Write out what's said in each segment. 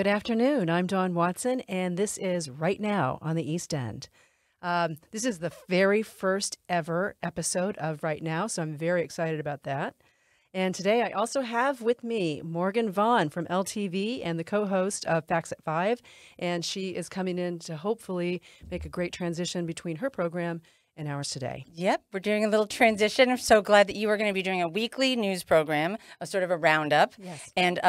Good afternoon. I'm Dawn Watson, and this is Right Now on the East End. This is the very first ever episode of Right Now, so I'm very excited about that. And today I also have with me Morgan Vaughan from LTV and the co-host of Facts at 5, and she is coming in to hopefully make a great transition between her program and ours today. Yep, we're doing a little transition. I'm so glad that you are going to be doing a weekly news program, a sort of a roundup. Yes. And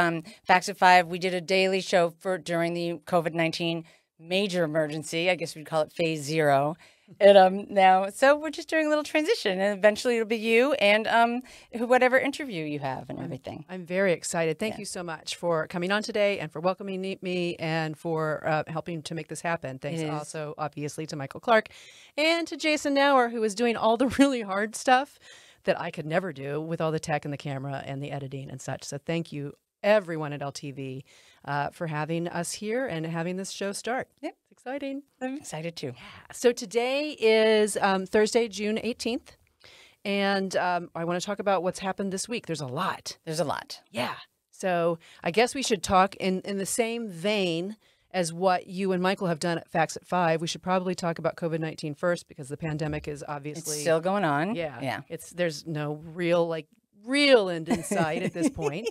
Facts at 5, we did a daily show during the COVID-19 major emergency. I guess we'd call it phase 0. And now, so we're just doing a little transition, and eventually it'll be you and whatever interview you have and everything. I'm very excited. Thank you so much for coming on today and for welcoming me and for helping to make this happen. Thanks also, obviously, to Michael Clark and to Jason Nauer, who is doing all the really hard stuff that I could never do with all the tech and the camera and the editing and such. So thank you, everyone at LTV, for having us here and having this show start. Yep. It's exciting. I'm excited too. Yeah. So today is Thursday, June 18th. And I want to talk about what's happened this week. There's a lot. There's a lot. Yeah. So I guess we should talk in the same vein as what you and Michael have done at Facts at 5. We should probably talk about COVID-19 first because the pandemic is obviously It's still going on. Yeah. There's no real end in sight at this point.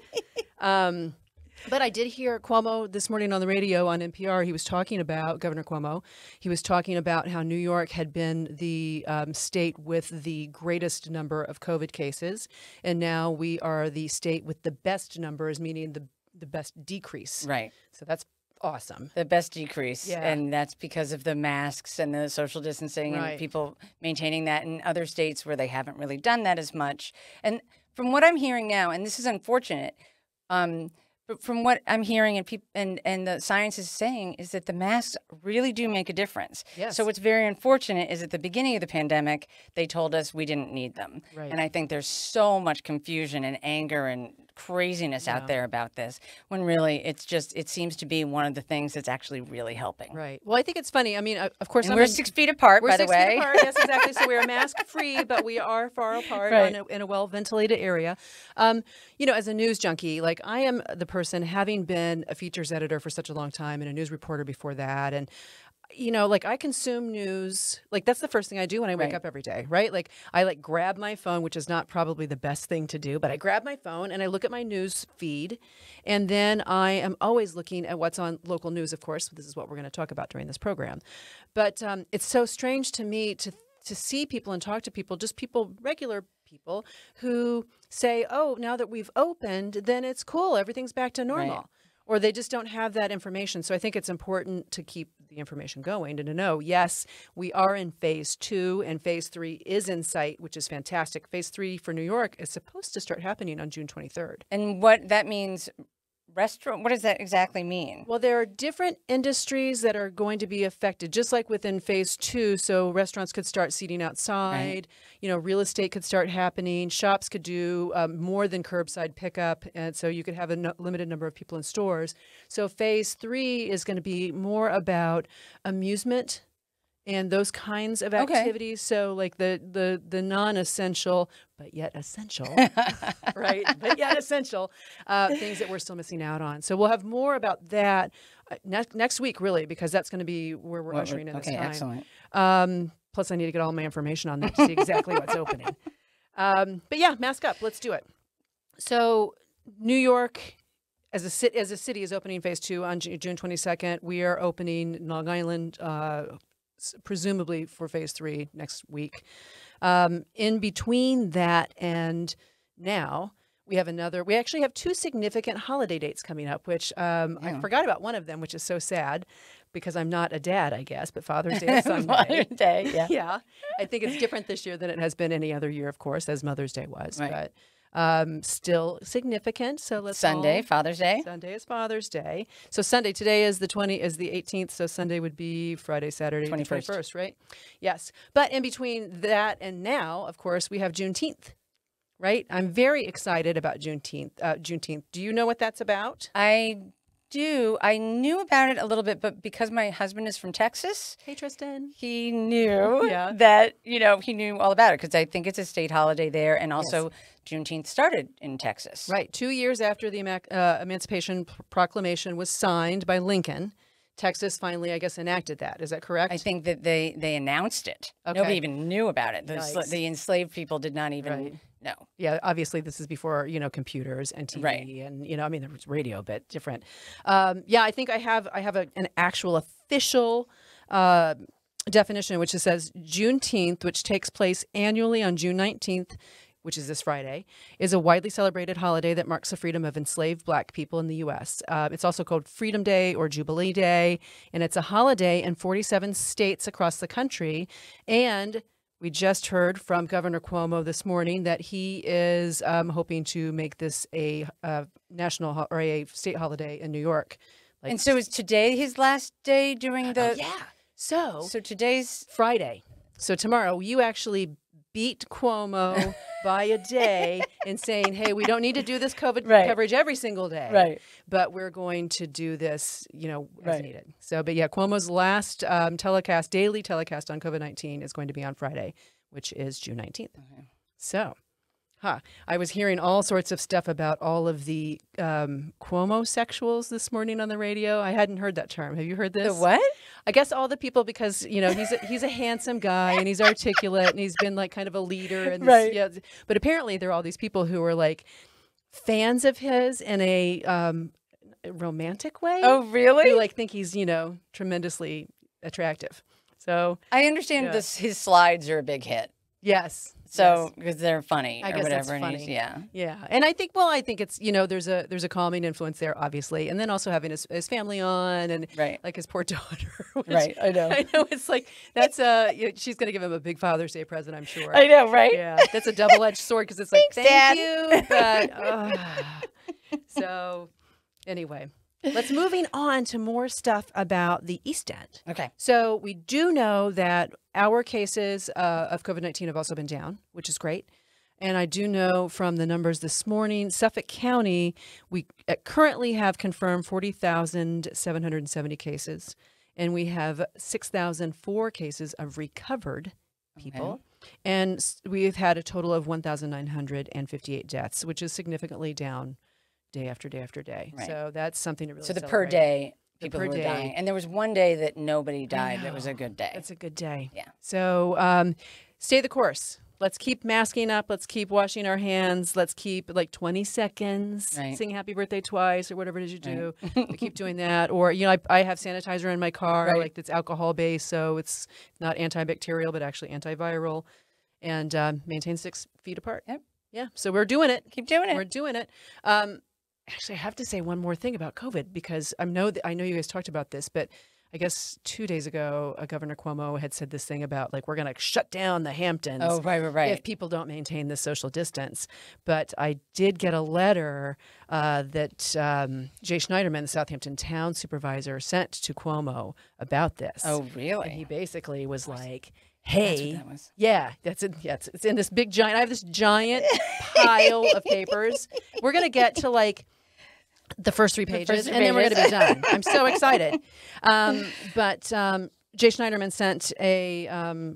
But I did hear Cuomo this morning on the radio on NPR. He was talking about, Governor Cuomo, he was talking about how New York had been the state with the greatest number of COVID cases. And now we are the state with the best numbers, meaning the best decrease. Right. So that's awesome. The best decrease. Yeah. And that's because of the masks and the social distancing and people maintaining that in other states where they haven't really done that as much. And from what I'm hearing now, and this is unfortunate, but from what I'm hearing and the science is saying is that the masks really do make a difference. Yes. So what's very unfortunate is at the beginning of the pandemic, they told us we didn't need them. Right. And I think there's so much confusion and anger and craziness out there about this, when really it seems to be one of the things that's actually really helping. Right. Well, I think it's funny. I mean, of course, and we're 6 feet apart, by the way. We're 6 feet apart. Yes, exactly. So we're mask free, but we are far apart in a well-ventilated area. As a news junkie, like I am the person, having been a features editor for such a long time and a news reporter before that, and I consume news. Like that's the first thing I do when I wake up every day, right? Like I grab my phone, which is not probably the best thing to do, but I grab my phone and I look at my news feed, and then I am always looking at what's on local news. Of course, this is what we're going to talk about during this program. But it's so strange to me to see people and talk to people, just people, regular people, who say, "Oh, now that we've opened, then it's cool. Everything's back to normal." Right. Or they just don't have that information. So I think it's important to keep the information going and to know, yes, we are in phase 2 and phase 3 is in sight, which is fantastic. Phase 3 for New York is supposed to start happening on June 23rd. And what that means, what does that exactly mean? Well, there are different industries that are going to be affected, just like within phase 2. So restaurants could start seating outside, real estate could start happening, shops could do more than curbside pickup, and so you could have a limited number of people in stores. So phase 3 is going to be more about amusement and those kinds of activities. So like the non-essential, but yet essential, right? But yet essential things that we're still missing out on. So we'll have more about that next week, really, because that's going to be where we're ushering in this time. Excellent. Plus, I need to get all my information on that to see exactly what's opening. But yeah, mask up. Let's do it. So New York, as a city, is opening phase 2 on June 22nd. We are opening Long Island, presumably for phase 3 next week. In between that and now, we actually have 2 significant holiday dates coming up, which I forgot about one of them, which is so sad because I'm not a dad, I guess, but Father's Day is Sunday. Father's Day, yeah. Yeah. I think it's different this year than it has been any other year, of course, as Mother's Day was. Right. But still significant. So let's Sunday, Father's Day. Sunday is Father's Day. So Sunday, today is the 18th. So Sunday would be Friday, Saturday, 21st, right? Yes. But in between that and now, of course, we have Juneteenth, right? I'm very excited about Juneteenth. Do you know what that's about? I do. I knew about it a little bit, but because my husband is from Texas. Hey, Tristan. He knew that, he knew all about it because I think it's a state holiday there. And also Juneteenth started in Texas. Right. 2 years after the Emancipation Proclamation was signed by Lincoln, Texas finally, I guess, enacted that. Is that correct? I think that they announced it. Okay. Nobody even knew about it. The enslaved people did not even know. Yeah, obviously this is before, computers and TV and, there was radio, but different. I think I have an actual official definition, which says Juneteenth, which takes place annually on June 19th, which is this Friday, is a widely celebrated holiday that marks the freedom of enslaved Black people in the U.S. It's also called Freedom Day or Jubilee Day, and it's a holiday in 47 states across the country. And we just heard from Governor Cuomo this morning that he is hoping to make this a national or a state holiday in New York. And so is today his last day during the... So today's... Friday. So tomorrow you actually beat Cuomo by a day in saying, hey, we don't need to do this COVID coverage every single day, but we're going to do this, as needed. So, but Cuomo's last daily telecast on COVID-19 is going to be on Friday, which is June 19th. Okay. So, I was hearing all sorts of stuff about all of the Cuomo-sexuals this morning on the radio. I hadn't heard that term. Have you heard this? The what? I guess all the people, because he's a handsome guy and he's articulate and he's been like kind of a leader and but apparently there are all these people who are like fans of his in a romantic way. Oh, really? Who like think he's tremendously attractive. So I understand his slides are a big hit. Yes. So because they're funny I or guess whatever. That's funny. Yeah. And I think it's there's a calming influence there, obviously, and then also having his family on and like his poor daughter. Which, I know. It's like that's she's gonna give him a big Father's Day present, I'm sure. I know, right? Yeah, that's a double-edged sword because it's like thank you, but so anyway. Let's moving on to more stuff about the East End. Okay. So we do know that our cases of COVID-19 have also been down, which is great. And I do know from the numbers this morning, Suffolk County, we currently have confirmed 40,770 cases. And we have 6,004 cases of recovered people. Okay. And we've had a total of 1,958 deaths, which is significantly down day after day after day. Right. So that's something to really So the celebrate. per day people who were dying. And there was one day that nobody died. That was a good day. That's a good day. Yeah. So stay the course. Let's keep masking up. Let's keep washing our hands. Let's keep like 20 seconds, sing happy birthday twice or whatever it is you do. Keep doing that. Or, I have sanitizer in my car, like it's alcohol based. So it's not antibacterial, but actually antiviral, and maintain 6 feet apart. Yep. Yeah. So we're doing it. Keep doing it. We're doing it. Actually, I have to say one more thing about COVID because I know you guys talked about this, but I guess 2 days ago, Governor Cuomo had said this thing about like we're going to shut down the Hamptons. Oh, right. If people don't maintain the social distance. But I did get a letter that Jay Schneiderman, the Southampton town supervisor, sent to Cuomo about this. Oh, really? And he basically was like, hey, that's it. Yeah, it's in this big giant. I have this giant pile of papers. We're going to get to like the first 3 pages, and then we're going to be done. I'm so excited. But Jay Schneiderman sent a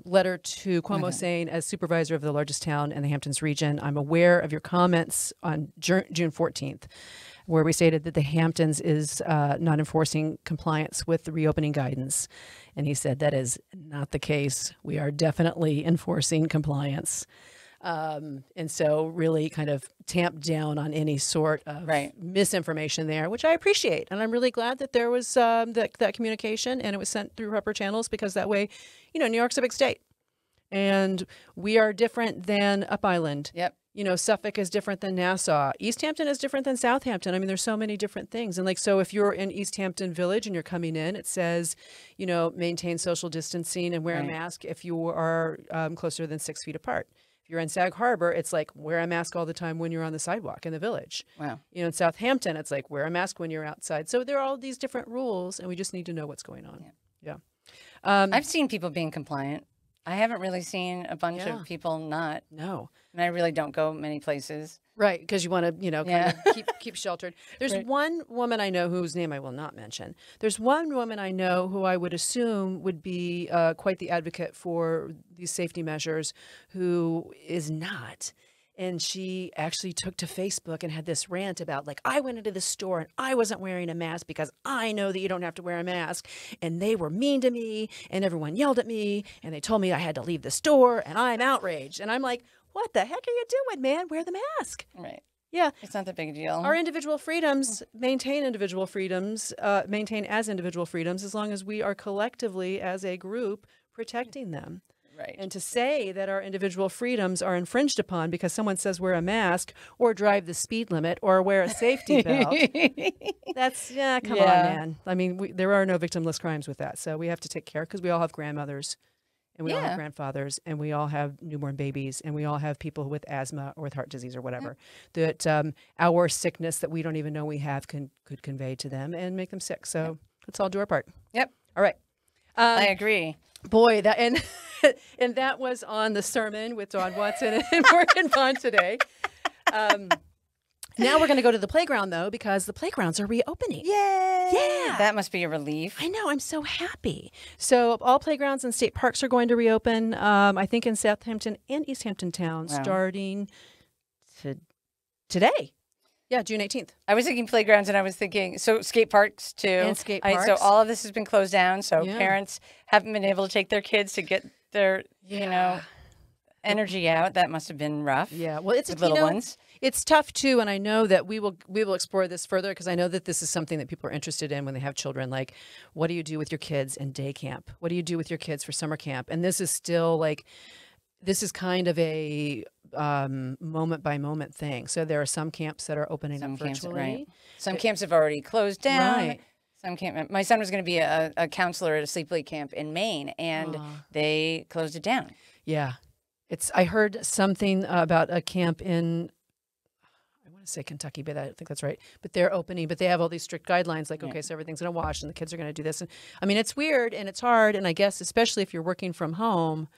letter to Cuomo saying, as supervisor of the largest town in the Hamptons region, I'm aware of your comments on June 14th, where we stated that the Hamptons is not enforcing compliance with the reopening guidance. And he said that is not the case. We are definitely enforcing compliance. And so really kind of tamp down on any sort of misinformation there, which I appreciate. And I'm really glad that there was that communication and it was sent through proper channels because that way, New York's a big state. And we are different than Up Island. Yep. Suffolk is different than Nassau. East Hampton is different than Southampton. I mean, there's so many different things. And so if you're in East Hampton Village and you're coming in, it says, maintain social distancing and wear a mask if you are closer than 6 feet apart. If you're in Sag Harbor, it's like wear a mask all the time when you're on the sidewalk in the village. Wow. In Southampton, it's like wear a mask when you're outside. So there are all these different rules and we just need to know what's going on. Yeah. I've seen people being compliant. I haven't really seen a bunch of people not. No. And I really don't go many places. Right, because you want to, kind of keep sheltered. There's one woman I know whose name I will not mention. There's one woman I know who I would assume would be quite the advocate for these safety measures, who is not. And she actually took to Facebook and had this rant about, like, I went into the store and I wasn't wearing a mask because I know that you don't have to wear a mask. And they were mean to me and everyone yelled at me and they told me I had to leave the store and I'm outraged. And I'm like, what the heck are you doing, man? Wear the mask. Right. Yeah. It's not that big a deal. Our individual freedoms maintain as individual freedoms as long as we are collectively as a group protecting them. Right. And to say that our individual freedoms are infringed upon because someone says wear a mask or drive the speed limit or wear a safety belt, that's, come on, man. I mean, there are no victimless crimes with that. So we have to take care because we all have grandmothers and we all have grandfathers and we all have newborn babies and we all have people with asthma or with heart disease or whatever that our sickness that we don't even know we have could convey to them and make them sick. So let's all do our part. Yep. All right. I agree. Boy, that and that was on the sermon with Dawn Watson and Morgan Vaughan today. Now we're going to go to the playground, though, because the playgrounds are reopening. Yay! Yeah. That must be a relief. I know. I'm so happy. So all playgrounds and state parks are going to reopen, I think, in Southampton and East Hampton Town starting today. Yeah, June 18th. I was thinking playgrounds, and I was thinking, so skate parks, too. And skate parks. So all of this has been closed down, so parents haven't been able to take their kids to get their, energy out. That must have been rough. Yeah, well, it's little ones. It's tough, too, and I know that we will explore this further because I know that this is something that people are interested in when they have children. Like, what do you do with your kids in day camp? What do you do with your kids for summer camp? And this is still, this is kind of a moment by moment thing. So there are some camps that are opening up virtually. Some camps have already closed down. Right. My son was going to be a counselor at a sleep lake camp in Maine, and they closed it down. Yeah, I heard something about a camp in, I want to say Kentucky, but I don't think that's right. But they're opening, but they have all these strict guidelines, like okay, so everything's going to wash, and the kids are going to do this. And I mean, it's weird and it's hard, and I guess especially if you're working from home.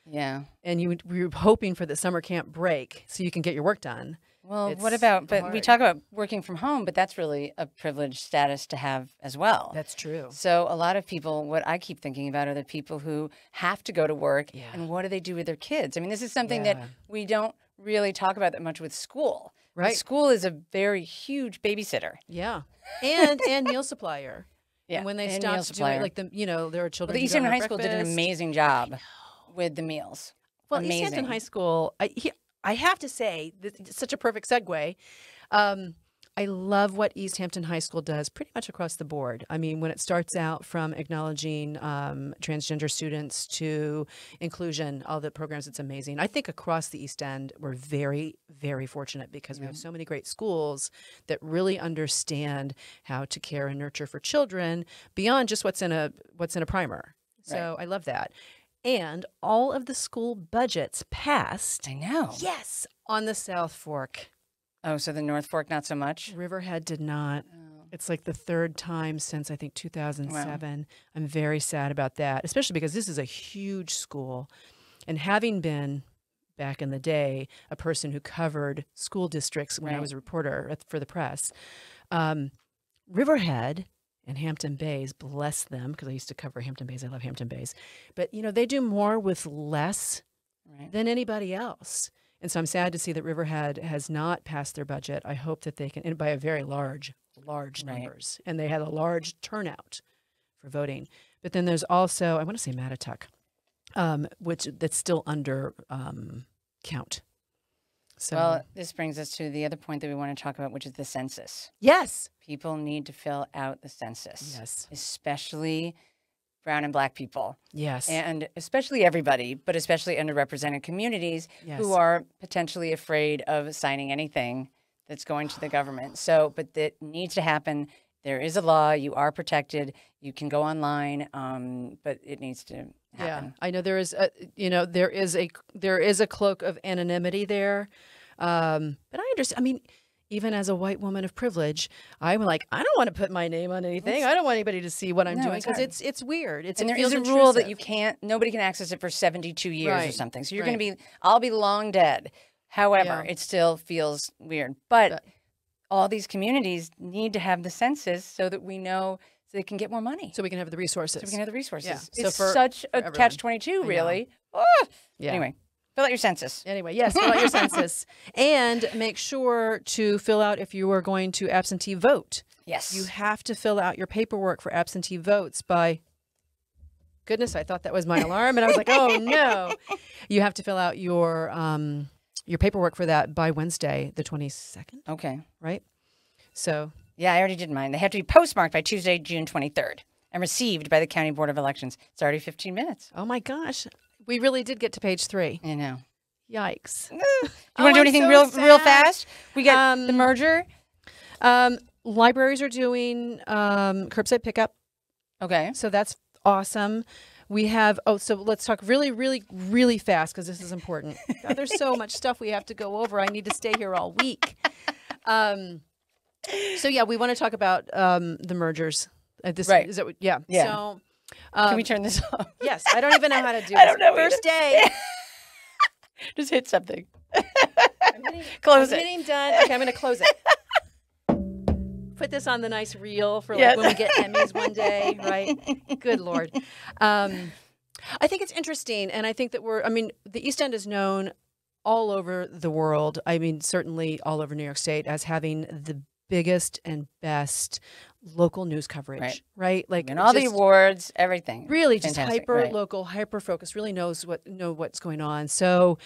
Yeah. And you're hoping for the summer camp break so you can get your work done. Well, what about, but we talk about working from home, but that's really a privileged status to have as well. That's true. So a lot of people, what I keep thinking about are the people who have to go to work and what do they do with their kids? I mean, this is something that we don't really talk about that much with school. Right. But school is a very huge babysitter. Yeah. And meal supplier. Yeah. And when they stop doing, like there are children. Well, the East Hampton High School did an amazing job with the meals. Well, East Hampton High School, I have to say, it's such a perfect segue. I love what East Hampton High School does pretty much across the board. I mean, when it starts out from acknowledging transgender students to inclusion, all the programs, it's amazing. I think across the East End, we're very, very fortunate because we have so many great schools that really understand how to care and nurture for children beyond just what's in a primer. So I love that. And all of the school budgets passed. I know. Yes, on the South Fork. Oh, so the North Fork, not so much? Riverhead did not. Oh. It's like the third time since, I think, 2007. Wow. I'm very sad about that, especially because this is a huge school. And having been, back in the day, a person who covered school districts when I was a reporter for the press, Riverhead and Hampton Bays, bless them, because I used to cover Hampton Bays. I love Hampton Bays. But, they do more with less than anybody else. And so I'm sad to see that Riverhead has not passed their budget. I hope that they can, and by a very large numbers. And they had a large turnout for voting. But then there's also, I want to say Mattituck, that's still under count. So, well, this brings us to the other point that we want to talk about, which is the census. Yes. People need to fill out the census. Yes. Especially brown and black people. Yes. And especially everybody, but especially underrepresented communities who are potentially afraid of signing anything that's going to the government. So, but that needs to happen. There is a law. You are protected. You can go online, but it needs to happen. Yeah, I know there is there is a cloak of anonymity there, but I understand. I mean, even as a white woman of privilege, I'm like, I don't want to put my name on anything. I don't want anybody to see what I'm doing because it's weird. And there is a rule that nobody can access it for 72 years or something. So you're going to I'll be long dead. However, it still feels weird. But all these communities need to have the census so that we know, so they can get more money. So we can have the resources. Yeah. It's such a catch-22, really. Anyway. Fill out your census. Anyway, yes, fill out your census. And make sure to fill out if you are going to absentee vote. Yes. You have to fill out your paperwork for absentee votes by, goodness, I thought that was my alarm. And I was like, oh, no. You have to fill out your paperwork for that by Wednesday, the 22nd. Okay. Right? So. Yeah, I already did mine. They have to be postmarked by Tuesday, June 23rd and received by the County Board of Elections. It's already 15 minutes. Oh, my gosh. We really did get to page 3. I know. Yikes. You want to do anything real fast? We got the merger. Libraries are doing curbside pickup. Okay. So that's awesome. We have, so let's talk really, really, really fast because this is important. God, there's so much stuff we have to go over. I need to stay here all week. So, yeah, we want to talk about the mergers. Right. Is that, yeah. So, can we turn this off? Yes. I don't even know how to do this. I don't know. First day. Just hit something. Close it. Getting done. Okay, I'm going to close it. Put this on the nice reel for like when we get Emmys one day, right? Good Lord. I think it's interesting, and I think that the East End is known all over the world. I mean, certainly all over New York State as having the biggest and best local news coverage, right? Like, and all the awards, everything. Really, just hyper local, hyper focused. Really knows what's going on. So,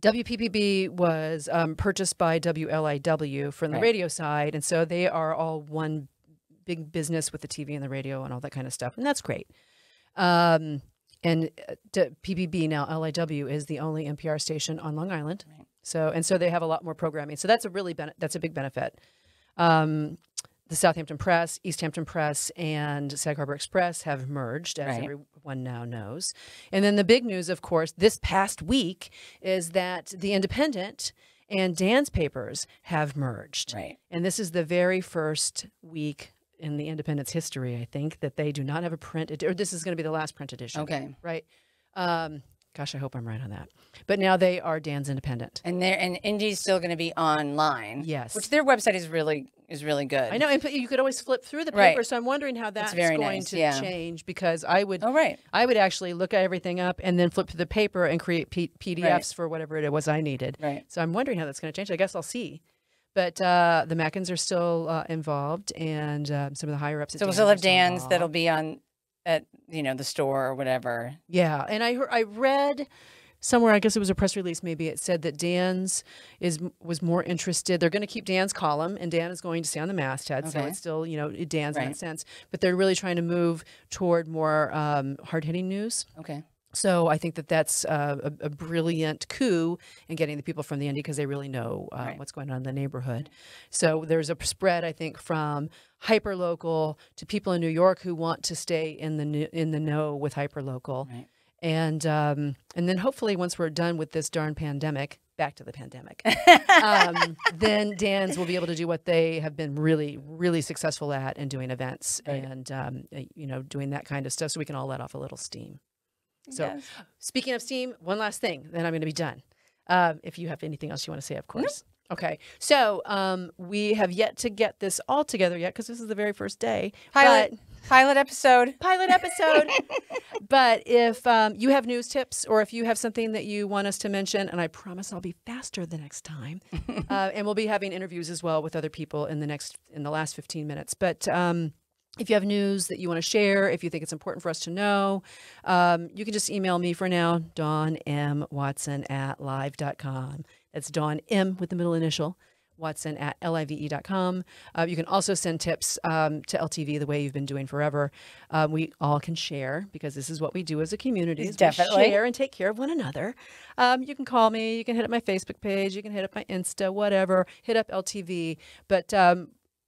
WPPB was purchased by WLIW from the radio side, and so they are all one big business with the TV and the radio and all that kind of stuff, and that's great. And PPB, now LIW, is the only NPR station on Long Island. Right. So they have a lot more programming. So that's that's a big benefit. The Southampton Press, East Hampton Press, and Sag Harbor Express have merged, as everyone now knows. And then the big news, of course, this past week is that The Independent and Dan's papers have merged. Right. And this is the very first week in the Independent's history, I think, that they do not have a print edition, or this is going to be the last print edition. Okay. Right. Gosh, I hope I'm right on that. But now they are Dan's Independent. And Indy's still going to be online. Yes. Which their website is really good. I know, and you could always flip through the paper, so I'm wondering how that's going to change, because I would I would actually look at everything up and then flip through the paper and create PDFs for whatever it was I needed. Right. So I'm wondering how that's going to change. I guess I'll see. But the Mackins are still involved, and some of the higher ups. So we'll still have Dan's that'll be on at the store or whatever. Yeah, and I read somewhere, I guess it was a press release, maybe it said that Dan's was more interested. They're going to keep Dan's column, and Dan is going to stay on the masthead, so it's still Dan's in that sense. But they're really trying to move toward more hard-hitting news. Okay. So I think that's a brilliant coup in getting the people from the Indy, because they really know what's going on in the neighborhood. So there's a spread, I think, from hyperlocal to people in New York who want to stay in the know with hyperlocal. Right. And then hopefully once we're done with this darn pandemic, back to the pandemic, then Dan's will be able to do what they have been really, really successful at, in doing events and doing that kind of stuff, so we can all let off a little steam. So speaking of steam, one last thing, then I'm going to be done. If you have anything else you want to say, of course. No. Okay. So we have yet to get this all together yet, because this is the very first day. Pilot episode. But if you have news tips, or if you have something that you want us to mention, and I promise I'll be faster the next time, and we'll be having interviews as well with other people in the last 15 minutes. But if you have news that you want to share, if you think it's important for us to know, you can just email me for now, Dawn M. Watson at live.com. That's Dawn M with the middle initial, Watson at live.com. You can also send tips to LTV the way you've been doing forever. We all can share, because this is what we do as a community. Definitely. We share and take care of one another. You can call me. You can hit up my Facebook page. You can hit up my Insta, whatever. Hit up LTV. But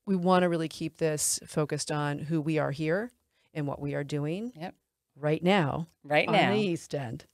we want to really keep this focused on who we are here and what we are doing right now on the East End.